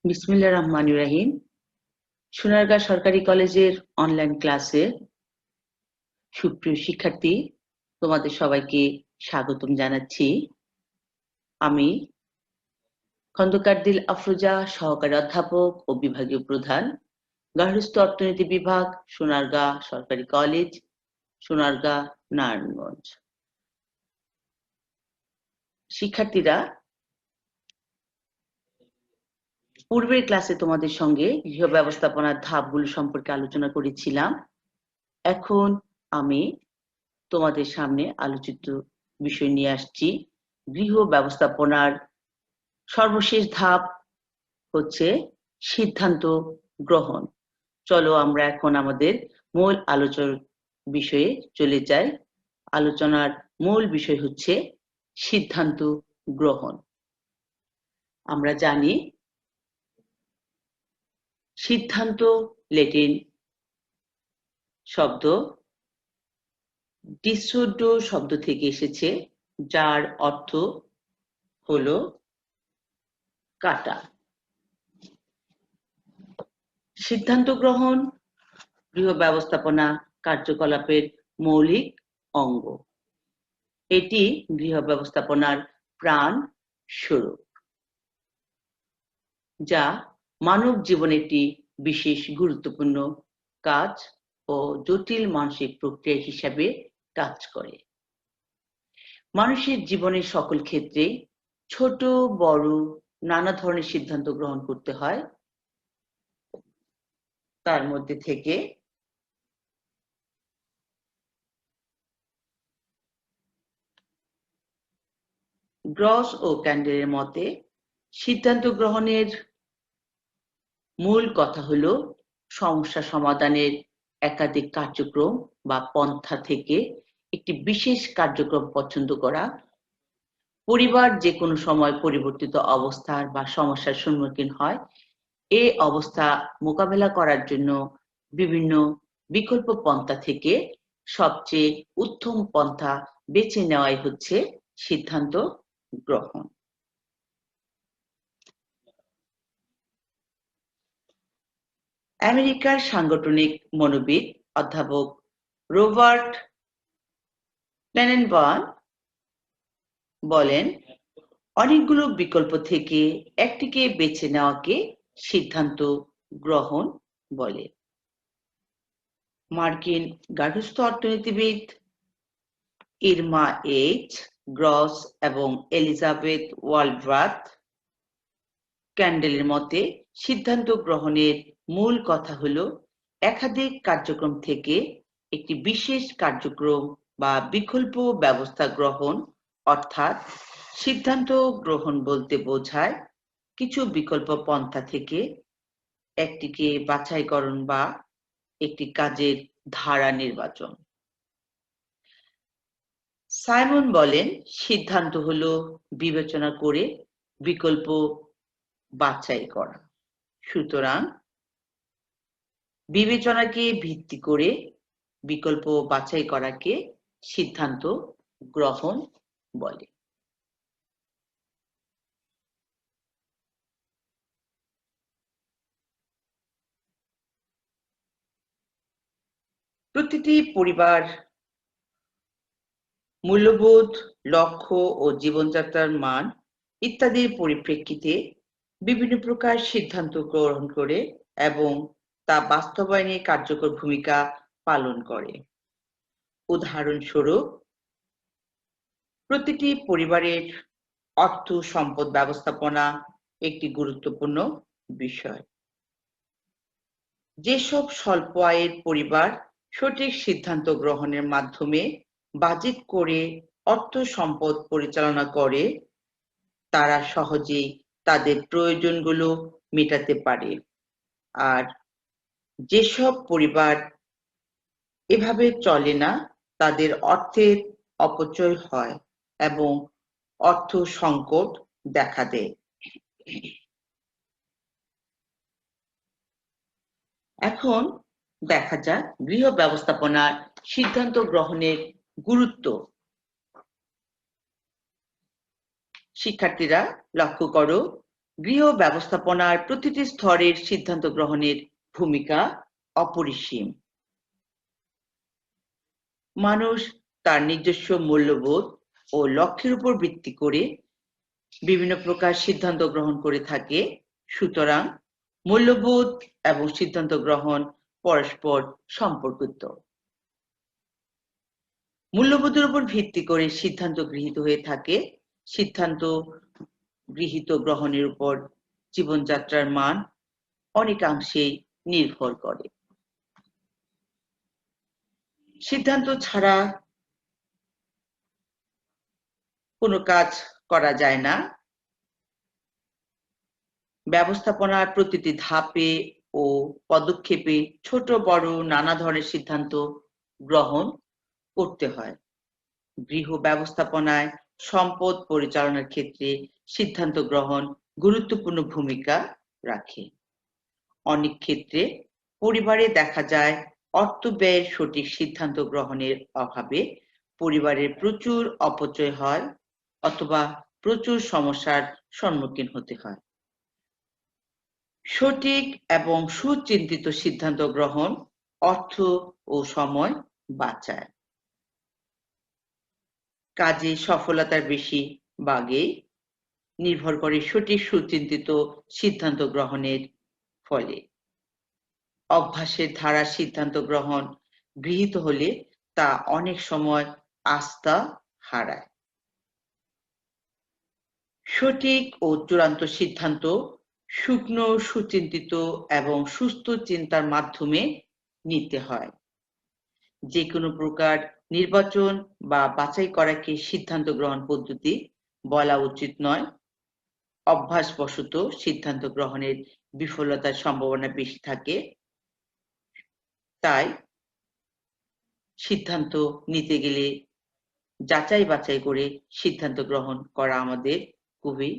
বিসমিল্লাহির রহমানির রহিম। সোনারগাঁ সরকারি কলেজের অনলাইন ক্লাসে সুপ্রিয় শিক্ষার্থী, তোমাদের সবাইকে স্বাগতম জানাচ্ছি। আমি খন্দকার দিল আফরোজা, সহকারী অধ্যাপক ও বিভাগীয় প্রধান, গার্হস্থ্য অর্থনীতি বিভাগ, সোনারগাঁ সরকারি কলেজ, সোনারগাঁ, নারায়ণগঞ্জ। শিক্ষার্থীরা, পূর্বের ক্লাসে তোমাদের সঙ্গে গৃহ ব্যবস্থাপনার ধাপগুলো সম্পর্কে আলোচনা করেছিলাম। এখন আমি তোমাদের সামনে আলোচিত বিষয় নিয়ে আসছি। গৃহ ব্যবস্থাপনার সর্বশেষ ধাপ হচ্ছে সিদ্ধান্ত গ্রহণ। চলো আমরা এখন আমাদের মূল আলোচনার বিষয়ে চলে যাই। আলোচনার মূল বিষয় হচ্ছে সিদ্ধান্ত গ্রহণ। আমরা জানি সিদ্ধান্ত ল্যাটিন শব্দ ডিসোডো শব্দ থেকে এসেছে, যার অর্থ হলো কাটা। সিদ্ধান্ত গ্রহণ গৃহ ব্যবস্থাপনা কার্যকলাপের মৌলিক অঙ্গ। এটি গৃহ ব্যবস্থাপনার প্রাণ স্বরূপ, যা মানব জীবনে একটি বিশেষ গুরুত্বপূর্ণ কাজ ও জটিল মানসিক প্রক্রিয়া হিসাবে কাজ করে। মানুষের জীবনের সকল ক্ষেত্রে ছোট বড় নানা ধরনের সিদ্ধান্ত গ্রহণ করতে হয়। তার মধ্যে থেকে গ্রস ও ক্যান্ডেলের মতে সিদ্ধান্ত গ্রহণের মূল কথা হলো সমস্যা সমাধানের একাধিক কার্যক্রম বা পন্থা থেকে একটি বিশেষ কার্যক্রম পছন্দ করা। পরিবার যে কোনো সময় পরিবর্তিত অবস্থার বা সমস্যার সম্মুখীন হয়, এই অবস্থা মোকাবেলা করার জন্য বিভিন্ন বিকল্প পন্থা থেকে সবচেয়ে উত্তম পন্থা বেছে নেওয়াই হচ্ছে সিদ্ধান্ত গ্রহণ। আমেরিকার সাংগঠনিক মনোবিদ অধ্যাপক রবার্ট টেনেনবার্ন বলেন, অনেকগুলো বিকল্প থেকে একটিকে বেছে নেওয়াকে সিদ্ধান্ত গ্রহণ বলে। মার্কিন গার্হস্থ্য অর্থনীতিবিদ ইরমা এইচ. গ্রস এবং এলিজাবেথ ওয়ালড্রাথ ক্যান্ডেলের মতে সিদ্ধান্ত গ্রহণের মূল কথা হলো একাধিক কার্যক্রম থেকে একটি বিশেষ কার্যক্রম বা বিকল্প ব্যবস্থা গ্রহণ। অর্থাৎ সিদ্ধান্ত গ্রহণ বলতে বোঝায় কিছু বিকল্প পন্থা থেকে একটিকে বাছাইকরণ বা একটি কাজের ধারা নির্বাচন। সাইমন বলেন, সিদ্ধান্ত হলো বিবেচনা করে বিকল্প বাছাই করা। সুতরাং বিবেচনাকে ভিত্তি করে বিকল্প বাছাই করাকে সিদ্ধান্ত গ্রহণ বলে। প্রতিটি পরিবার মূল্যবোধ, লক্ষ্য ও জীবনযাত্রার মান ইত্যাদির পরিপ্রেক্ষিতে বিভিন্ন প্রকার সিদ্ধান্ত গ্রহণ করে এবং তা বাস্তবায়নে কার্যকর ভূমিকা পালন করে। উদাহরণস্বরূপ, প্রতিটি পরিবারের অর্থ সম্পদ ব্যবস্থাপনা একটি গুরুত্বপূর্ণ বিষয়। যেসব স্বল্প আয়ের পরিবার সঠিক সিদ্ধান্ত গ্রহণের মাধ্যমে বাজেট করে অর্থ সম্পদ পরিচালনা করে, তারা সহজেই তাদের প্রয়োজনগুলো মেটাতে পারে। আর যেসব পরিবার এভাবে চলে না, তাদের অর্থের অপচয় হয় এবং অর্থ সংকট দেখা দেয়। এখন দেখা যাক গৃহ ব্যবস্থাপনার সিদ্ধান্ত গ্রহণের গুরুত্ব। শিক্ষার্থীরা লক্ষ্য করো, গৃহ ব্যবস্থাপনার প্রতিটি স্তরের সিদ্ধান্ত গ্রহণের ভূমিকা অপরিসীম। মানুষ তার নিজস্ব মূল্যবোধ ও লক্ষ্যের উপর ভিত্তি করে বিভিন্ন প্রকার সিদ্ধান্ত গ্রহণ করে থাকে। সুতরাং মূল্যবোধ এবং সিদ্ধান্ত গ্রহণ পরস্পর সম্পর্কিত। মূল্যবোধের উপর ভিত্তি করে সিদ্ধান্ত গৃহীত হয়ে থাকে। সিদ্ধান্ত গৃহীত গ্রহণের উপর জীবনযাত্রার মান অনেকাংশেই নির্ভর করে। সিদ্ধান্ত ছাড়া কোনো কাজ করা যায় না। ব্যবস্থাপনার প্রতিটি ধাপে ও পদক্ষেপে ছোট বড় নানা ধরনের সিদ্ধান্ত গ্রহণ করতে হয়। গৃহ ব্যবস্থাপনায় সম্পদ পরিচালনার ক্ষেত্রে সিদ্ধান্ত গ্রহণ গুরুত্বপূর্ণ ভূমিকা রাখে। অনেক ক্ষেত্রে পরিবারে দেখা যায় অর্থ ব্যয়ের সঠিক সিদ্ধান্ত গ্রহণের অভাবে পরিবারের প্রচুর অপচয় হয় অথবা প্রচুর সমস্যার সম্মুখীন হতে হয়। সঠিক এবং সুচিন্তিত সিদ্ধান্ত গ্রহণ অর্থ ও সময় বাঁচায়। কাজে সফলতার বেশি ভাগেই নির্ভর করে সঠিক সুচিন্তিত সিদ্ধান্ত গ্রহণের ফলে। অভ্যাসের ধারা সিদ্ধান্ত গ্রহণ গৃহীত হলে তা অনেক সময় আস্থা হারায়। সঠিক ও চূড়ান্ত সিদ্ধান্ত শুকনো, সুচিন্তিত এবং সুস্থ চিন্তার মাধ্যমে নিতে হয়। যে কোনো প্রকার নির্বাচন বা বাছাই করাকে সিদ্ধান্ত গ্রহণ পদ্ধতি বলা উচিত নয়। অভ্যাসবশত সিদ্ধান্ত গ্রহণের বিফলতার সম্ভাবনা বেশি থাকে। তাই সিদ্ধান্ত নিতে গেলে যাচাই বাছাই করে সিদ্ধান্ত গ্রহণ করা আমাদের খুবই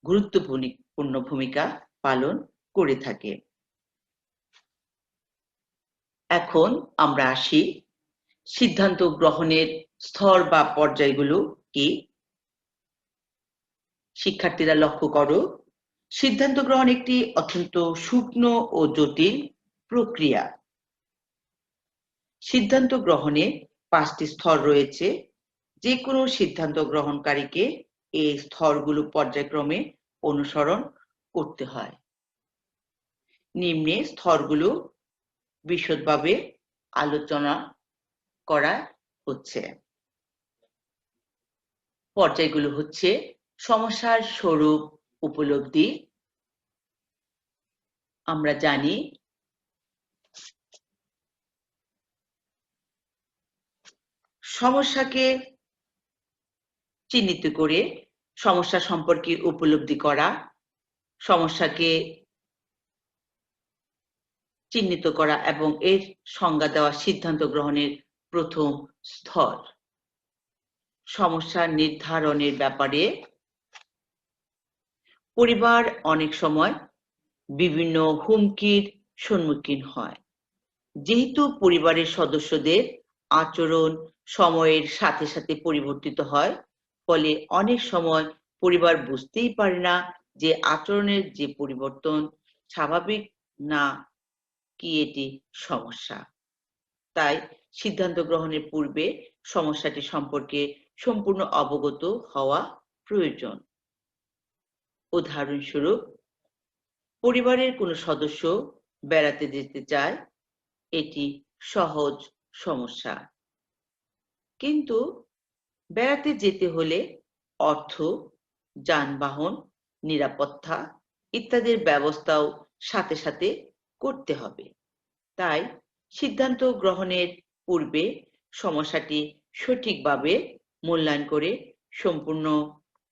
গুরুত্বপূর্ণ ভূমিকা পালন করে থাকে। এখন আমরা আসি সিদ্ধান্ত গ্রহণের স্তর বা পর্যায়গুলো কি। শিক্ষার্থীরা লক্ষ্য করো, সিদ্ধান্ত গ্রহণ একটি অত্যন্ত শুকনো ও জটিল প্রক্রিয়া। সিদ্ধান্ত গ্রহণে 5টি স্তর রয়েছে। যে কোনো সিদ্ধান্ত গ্রহণকারীকে এই স্তরগুলো পর্যায়ক্রমে অনুসরণ করতে হয়। নিম্নে স্তরগুলো বিশদভাবে আলোচনা করা হচ্ছে। পর্যায়গুলো হচ্ছে সমস্যার স্বরূপ উপলব্ধি। আমরা জানি সমস্যাকে চিহ্নিত করে সমস্যা সম্পর্কে উপলব্ধি করা, সমস্যাকে চিহ্নিত করা এবং এর সংজ্ঞা দেওয়া সিদ্ধান্ত গ্রহণের প্রথম স্তর। সমস্যা নির্ধারণের ব্যাপারে পরিবার অনেক সময় বিভিন্ন হুমকির সম্মুখীন হয়। যেহেতু পরিবারের সদস্যদের আচরণ সময়ের সাথে সাথে পরিবর্তিত হয়, ফলে অনেক সময় পরিবার বুঝতেই পারে না যে আচরণের যে পরিবর্তন স্বাভাবিক না কি এটি সমস্যা। তাই সিদ্ধান্ত গ্রহণের পূর্বে সমস্যাটি সম্পর্কে সম্পূর্ণ অবগত হওয়া প্রয়োজন। উদাহরণস্বরূপ, পরিবারের কোনো সদস্য বেড়াতে যেতে চায়, এটি সহজ সমস্যা। কিন্তু বেড়াতে যেতে হলে অর্থ, যানবাহন, নিরাপত্তা ইত্যাদির ব্যবস্থাও সাথে সাথে করতে হবে। তাই সিদ্ধান্ত গ্রহণের পূর্বে সমস্যাটি সঠিকভাবে মূল্যায়ন করে সম্পূর্ণ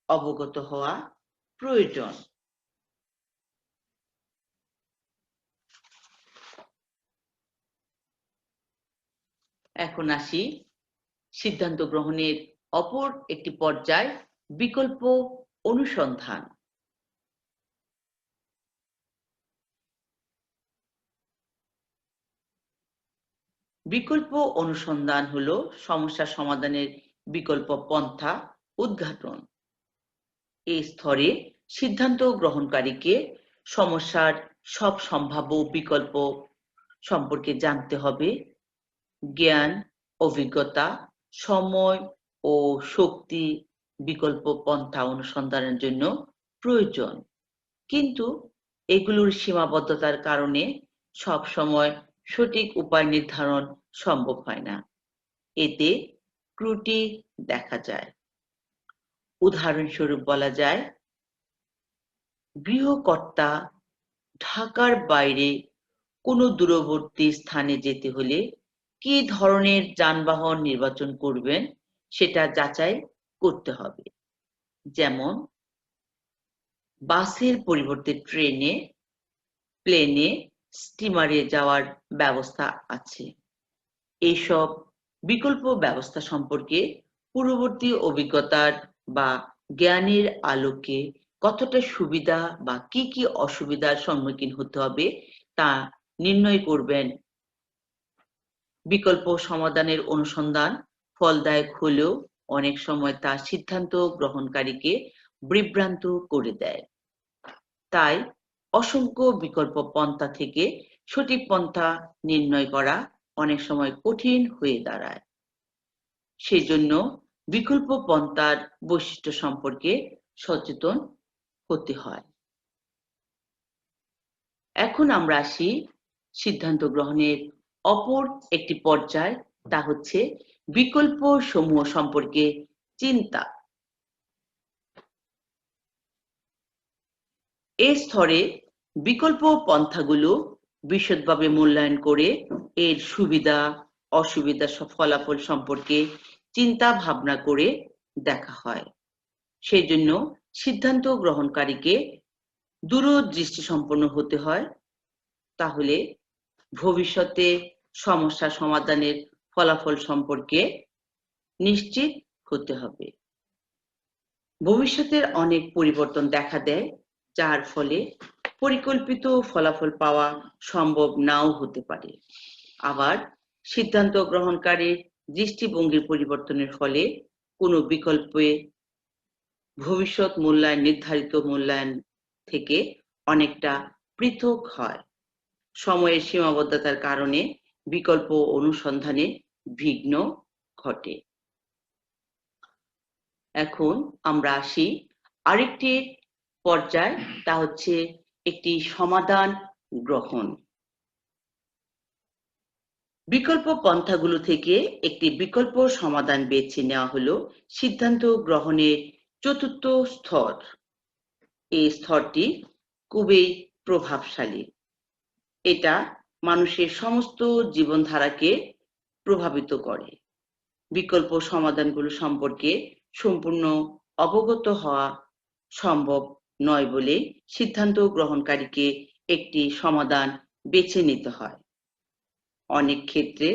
অবগত হওয়া প্রয়োজন। এখন আসি সিদ্ধান্ত গ্রহণের অপর একটি পর্যায়, বিকল্প অনুসন্ধান। বিকল্প অনুসন্ধান হলো সমস্যা সমাধানের বিকল্প পন্থা উদ্ঘাটন। এই স্তরে সিদ্ধান্ত গ্রহণকারীকে সমস্যার সব সম্ভাব্য বিকল্প সম্পর্কে জানতে হবে। জ্ঞান, অভিজ্ঞতা, সময় ও শক্তি বিকল্প পন্থা অনুসন্ধানের জন্য প্রয়োজন, কিন্তু এগুলোর সীমাবদ্ধতার কারণে সবসময় সঠিক উপায় নির্ধারণ সম্ভব হয় না। এতে ত্রুটি দেখা যায়। উদাহরণস্বরূপ বলা যায়, গৃহকর্তা ঢাকার বাইরে কোনো দূরবর্তী স্থানে যেতে হলে কি ধরনের যানবাহন নির্বাচন করবেন সেটা যাচাই করতে হবে। যেমন বাসের পরিবর্তে ট্রেনে, প্লেনে, স্টিমারে যাওয়ার ব্যবস্থা আছে। এইসব বিকল্প ব্যবস্থা সম্পর্কে পূর্ববর্তী অভিজ্ঞতার বা জ্ঞানের আলোকে কতটা সুবিধা বা কি অসুবিধার সম্মুখীন হতে হবে তা নির্ণয় করবেন। বিকল্প সমাধানের অনুসন্ধান ফলদায়ক হলেও অনেক সময় তা সিদ্ধান্ত গ্রহণকারীকে বিভ্রান্ত করে দেয়। তাই অসংখ্য বিকল্প পন্থা থেকে সঠিক পন্থা নির্ণয় করা অনেক সময় কঠিন হয়ে দাঁড়ায়। সেজন্য বিকল্প পন্থার বৈশিষ্ট্য সম্পর্কে সচেতন হতে হয়। এখন আমরা আসি সিদ্ধান্ত গ্রহণের অপর একটি পর্যায়, তা হচ্ছে বিকল্প সমূহ সম্পর্কে চিন্তা। এই স্তরে বিকল্প পন্থাগুলো বিশদভাবে মূল্যায়ন করে এর সুবিধা অসুবিধা ফলাফল সম্পর্কে চিন্তা ভাবনা করে দেখা হয়। সেই জন্য সিদ্ধান্ত গ্রহণকারীকে দূরদৃষ্টি সম্পন্ন হতে হয়। তাহলে ভবিষ্যতে সমস্যা সমাধানের ফলাফল সম্পর্কে নিশ্চিত হতে হবে। ভবিষ্যতের অনেক পরিবর্তন দেখা দেয়, যার ফলে পরিকল্পিত ফলাফল পাওয়া সম্ভব নাও হতে পারে। আবার সিদ্ধান্ত গ্রহণকারীর দৃষ্টিভঙ্গির পরিবর্তনের ফলে কোনো বিকল্পে ভবিষ্যৎ মূল্যায়ন নির্ধারিত মূল্যায়ন থেকে অনেকটা পৃথক হয়। সময়ের সীমাবদ্ধতার কারণে বিকল্প অনুসন্ধানে বিঘ্ন ঘটে। এখন আমরা আসি আরেকটি পর্যায়, তা হচ্ছে একটি সমাধান গ্রহণ। বিকল্প পন্থাগুলো থেকে একটি বিকল্প সমাধান বেছে নেওয়া হলো সিদ্ধান্ত গ্রহণের চতুর্থ স্তর। এই স্তরটি খুবই প্রভাবশালী। এটা মানুষের সমস্ত জীবনধারাকে প্রভাবিত করে। বিকল্প সমাধানগুলো সম্পর্কে সম্পূর্ণ অবগত হওয়া সম্ভব নয় বলে সিদ্ধান্ত গ্রহণকারীকে একটি সমাধান বেছে নিতে হয়। অনেক ক্ষেত্রে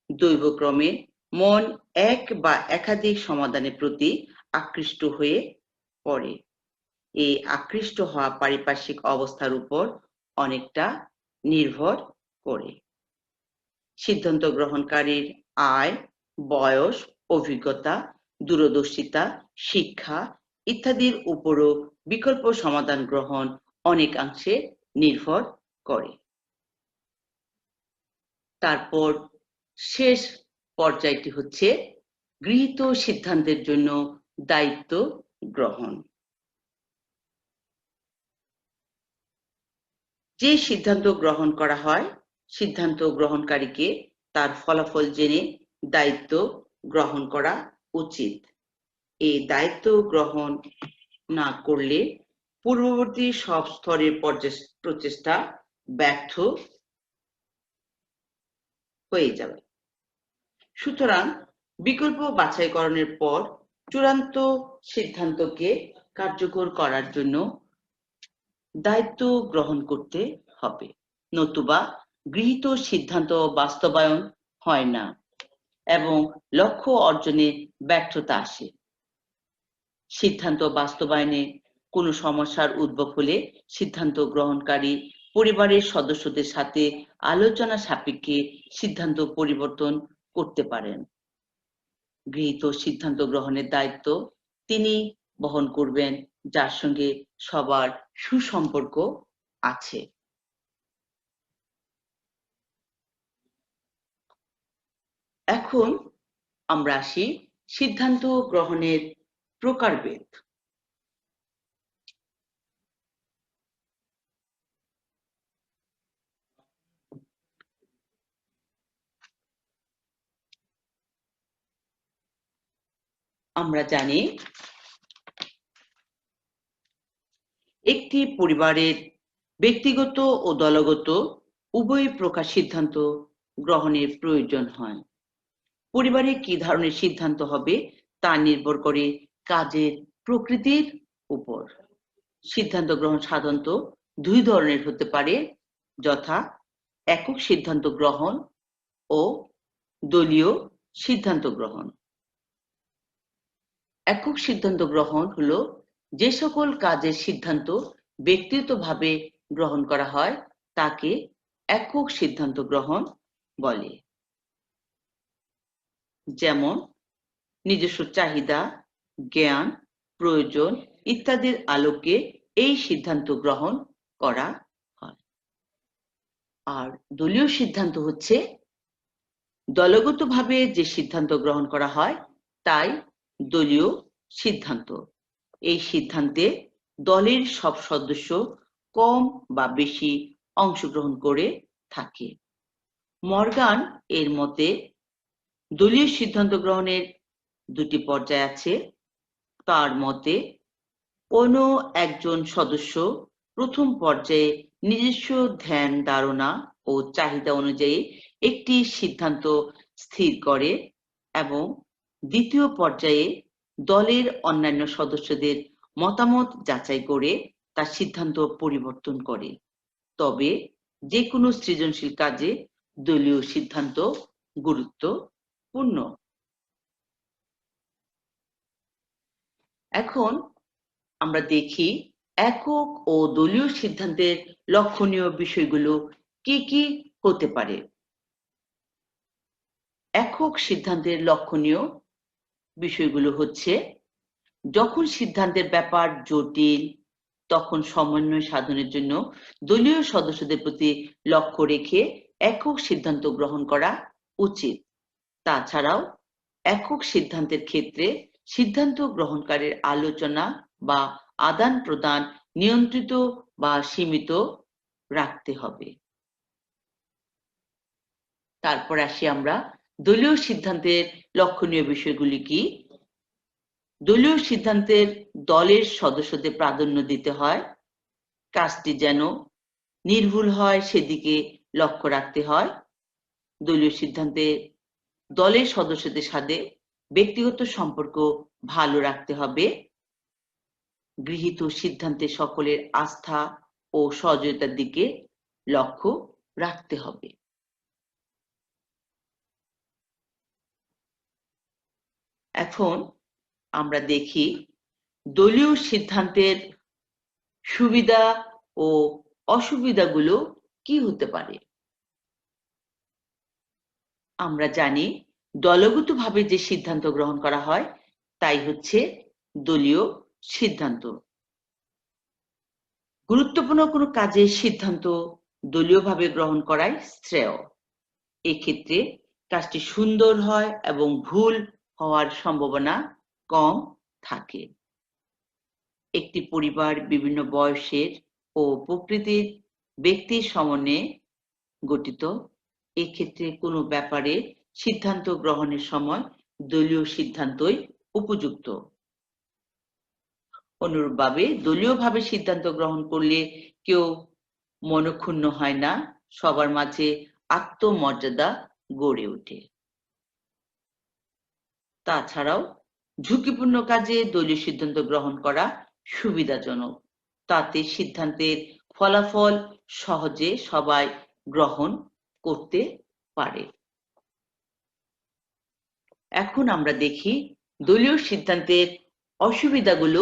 দৈবক্রমে মন এক বা একাধিক সমাধানের প্রতি আকৃষ্ট হয়ে পড়ে। এই আকৃষ্ট হওয়া পারিপার্শ্বিক অবস্থার উপর অনেকটা নির্ভর করে। সিদ্ধান্ত গ্রহণকারীর আয়, বয়স, অভিজ্ঞতা, দূরদর্শিতা, শিক্ষা ইত্যাদির উপরও বিকল্প সমাধান গ্রহণ অনেকাংশে নির্ভর করে। তারপর শেষ পর্যায়টি হচ্ছে গৃহীত সিদ্ধান্তের জন্য দায়িত্ব গ্রহণ। যে সিদ্ধান্ত গ্রহণ করা হয়, সিদ্ধান্ত গ্রহণকারীকে তার ফলাফল জেনে দায়িত্ব গ্রহণ করা উচিত। এই দায়িত্ব গ্রহণ না করলে পূর্ববর্তী সব স্তরের প্রচেষ্টা ব্যর্থ হয়ে যাবে। সুতরাং বিকল্প বাছাইকরণের পর চূড়ান্ত সিদ্ধান্তকে কার্যকর করার জন্য দায়িত্ব গ্রহণ করতে হবে, নতুবা গৃহীত সিদ্ধান্ত বাস্তবায়ন হয় না এবং লক্ষ্য অর্জনে ব্যর্থতা আসে। সিদ্ধান্ত বাস্তবায়নে কোনো সমস্যার উদ্ভব হলে সিদ্ধান্ত গ্রহণকারী পরিবারের সদস্যদের সাথে আলোচনা সাপেক্ষে সিদ্ধান্ত পরিবর্তন করতে পারেন। গৃহীত সিদ্ধান্ত গ্রহণের দায়িত্ব তিনি বহন করবেন যার সঙ্গে সবার সুসম্পর্ক আছে। এখন আমরা আসি সিদ্ধান্ত গ্রহণের প্রকারভেদ। আমরা জানি একটি পরিবারের ব্যক্তিগত ও দলগত উভয় প্রকার সিদ্ধান্ত গ্রহণের প্রয়োজন হয়। পরিবারে কি ধরনের সিদ্ধান্ত হবে তা নির্ভর করে কাজের প্রকৃতির উপর। সিদ্ধান্ত গ্রহণ সাধারণত দুই ধরনের হতে পারে, যথা একক সিদ্ধান্ত গ্রহণ ও দলীয় সিদ্ধান্ত গ্রহণ। একক সিদ্ধান্ত গ্রহণ হলো যে সকল কাজের সিদ্ধান্ত ব্যক্তিগতভাবে গ্রহণ করা হয় তাকে একক সিদ্ধান্ত গ্রহণ বলে। যেমন নিজস্ব চাহিদা, জ্ঞান, প্রয়োজন ইত্যাদির আলোকে এই সিদ্ধান্ত গ্রহণ করা হয়। আর দলীয় সিদ্ধান্ত হচ্ছে দলগতভাবে যে সিদ্ধান্ত গ্রহণ করা হয় তাই দলীয় সিদ্ধান্ত। এই সিদ্ধান্তে দলের সব সদস্য কম বা বেশি অংশগ্রহণ করে থাকে। মর্গান এর মতে দলীয় সিদ্ধান্ত গ্রহণের দুটি পর্যায় আছে। তার মতে কোনো একজন সদস্য প্রথম পর্যায়ে নিজস্ব ধ্যান ধারণা ও চাহিদা অনুযায়ী একটি সিদ্ধান্ত স্থির করে এবং দ্বিতীয় পর্যায়ে দলের অন্যান্য সদস্যদের মতামত যাচাই করে তার সিদ্ধান্ত পরিবর্তন করে। তবে যে কোনো সৃজনশীল কাজে দলীয় সিদ্ধান্ত গুরুত্বপূর্ণ। এখন আমরা দেখি একক ও দলীয় সিদ্ধান্তের লক্ষণীয় বিষয়গুলো কি কি হতে পারে। একক সিদ্ধান্তের লক্ষণীয় বিষয়গুলো হচ্ছে, যখন সিদ্ধান্তের ব্যাপার জটিল তখন সমন্বয় সাধনের জন্য দলীয় সদস্যদের প্রতি লক্ষ্য রেখে একক সিদ্ধান্ত গ্রহণ করা উচিত। তাছাড়াও একক সিদ্ধান্তের ক্ষেত্রে সিদ্ধান্ত গ্রহণকারীর আলোচনা বা আদান প্রদান নিয়ন্ত্রিত বা সীমিত রাখতে হবে। তারপর আসি আমরা দলীয় সিদ্ধান্তের লক্ষণীয় বিষয়গুলি কি। দলীয় সিদ্ধান্তের দলের সদস্যদের প্রাধান্য দিতে হয়, কাজটি যেন নির্ভুল হয় সেদিকে লক্ষ্য রাখতে হয়। দলীয় সিদ্ধান্তে দলের সদস্যদের সাথে ব্যক্তিগত সম্পর্ক ভালো রাখতে হবে। গৃহীত সিদ্ধান্তে সকলের আস্থা ও সহযোগিতার দিকে লক্ষ্য রাখতে হবে। এখন আমরা দেখি দলীয় সিদ্ধান্তের সুবিধা ও অসুবিধাগুলো কি হতে পারে। আমরা জানি দলগতভাবে যে সিদ্ধান্ত গ্রহণ করা হয় তাই হচ্ছে দলীয় সিদ্ধান্ত। গুরুত্বপূর্ণ কোনো কাজের সিদ্ধান্ত দলীয়ভাবে গ্রহণ করাই শ্রেয়। এক্ষেত্রে কাজটি সুন্দর হয় এবং ভুল হওয়ার সম্ভাবনা কম থাকে। একটি পরিবার বিভিন্ন বয়সের ও প্রকৃতির ব্যক্তির সমন্বয়ে গঠিত। এক্ষেত্রে কোনো ব্যাপারে সিদ্ধান্ত গ্রহণের সময় দলীয় সিদ্ধান্তই উপযুক্ত। অনুরূপভাবে দলীয়ভাবে সিদ্ধান্ত গ্রহণ করলে কেউ মনক্ষুণ্ণ হয় না, সবার মাঝে আত্মমর্যাদা গড়ে ওঠে। তাছাড়াও ঝুঁকিপূর্ণ কাজে দলীয় সিদ্ধান্ত গ্রহণ করা সুবিধাজনক। তাতে সিদ্ধান্তের ফলাফল সহজে সবাই গ্রহণ করতে পারে। এখন আমরা দেখি দলীয় সিদ্ধান্তের অসুবিধাগুলো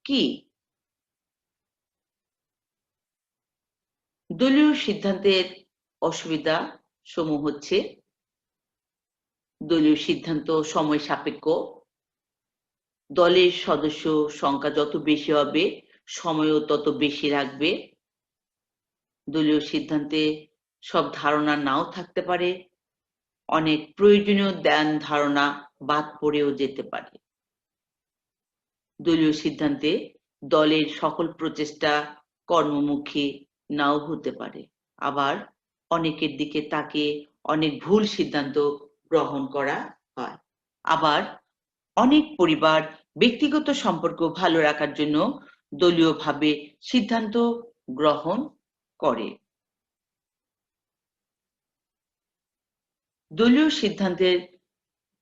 কি। দলীয় সিদ্ধান্তের অসুবিধা সমূহ হচ্ছে, দলীয় সিদ্ধান্ত সময় সাপেক্ষ, দলের সদস্য সংখ্যা যত বেশি হবে সময়ও তত বেশি লাগবে। দলীয় সিদ্ধান্তে সব ধারণা নাও থাকতে পারে, অনেক প্রয়োজনীয় ধ্যান ধারণা বাদ পড়েও যেতে পারে। দলীয় সিদ্ধান্তে দলের সকল প্রচেষ্টা কর্মমুখী নাও হতে পারে, আবার অনেকের দিকে তাকিয়ে অনেক ভুল সিদ্ধান্ত গ্রহণ করা হয়। আবার অনেক পরিবার ব্যক্তিগত সম্পর্ক ভালো রাখার জন্য দলীয়ভাবে সিদ্ধান্ত গ্রহণ করে। দলীয় সিদ্ধান্তের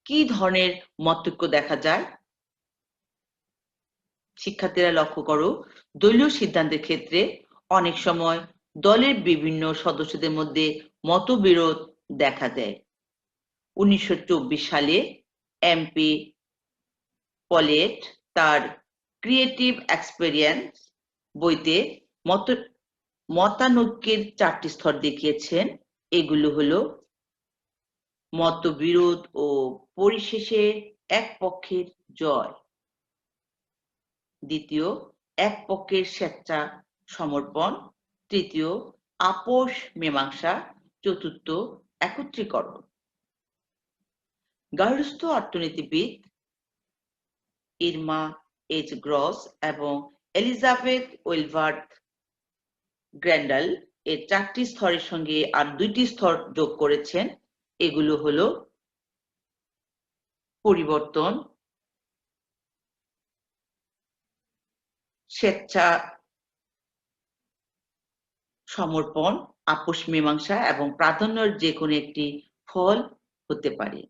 কি ধরনের মতৈক্য দেখা যায়? শিক্ষার্থীরা লক্ষ্য করো, দলীয় সিদ্ধান্তের ক্ষেত্রে অনেক সময় দলের বিভিন্ন সদস্যদের মধ্যে মতবিরোধ দেখা দেয়। 1924 সালে এমপি পলেট তার ক্রিয়েটিভ এক্সপেরিয়েন্স বইতে মতানৈক্যের 4টি স্তর দেখিয়েছেন। এগুলো হলো মতবিরোধ ও পরিশেষে এক পক্ষের জয়। দ্বিতীয়, এক পক্ষের স্বেচ্ছা সমর্পণ। তৃতীয়, আপোষ মীমাংসা। চতুর্থ, একত্রীকরণ। গার্হস্থ্য অর্থনীতিবিদ ইরমা এইচ গ্রস এবং এলিজাবেথ ওয়েলভার্থ গ্র্যান্ডাল এর 4টি স্তরের সঙ্গে আর 2টি স্তর যোগ করেছেন। এগুলো হলো পরিবর্তন, স্বেচ্ছা সমর্পণ, আপোষ মীমাংসা এবং প্রাধান্যের যে কোনো একটি ফল হতে পারে।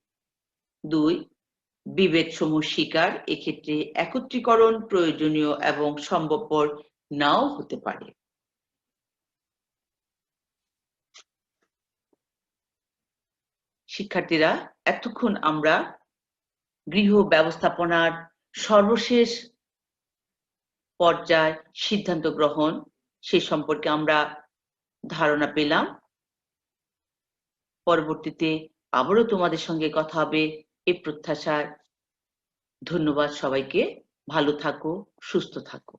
2, বিভেদসমূহ স্বীকার। এক্ষেত্রে একত্রীকরণ প্রয়োজনীয় এবং সম্ভবপর নাও হতে পারে। শিক্ষার্থীরা, এতক্ষণ আমরা গৃহ ব্যবস্থাপনার সর্বশেষ পর্যায় সিদ্ধান্ত গ্রহণ সে সম্পর্কে আমরা ধারণা পেলাম। পরবর্তীতে আবারও তোমাদের সঙ্গে কথা হবে এই প্রত্যাশায়। ধন্যবাদ সবাইকে। ভালো থাকো, সুস্থ থাকো।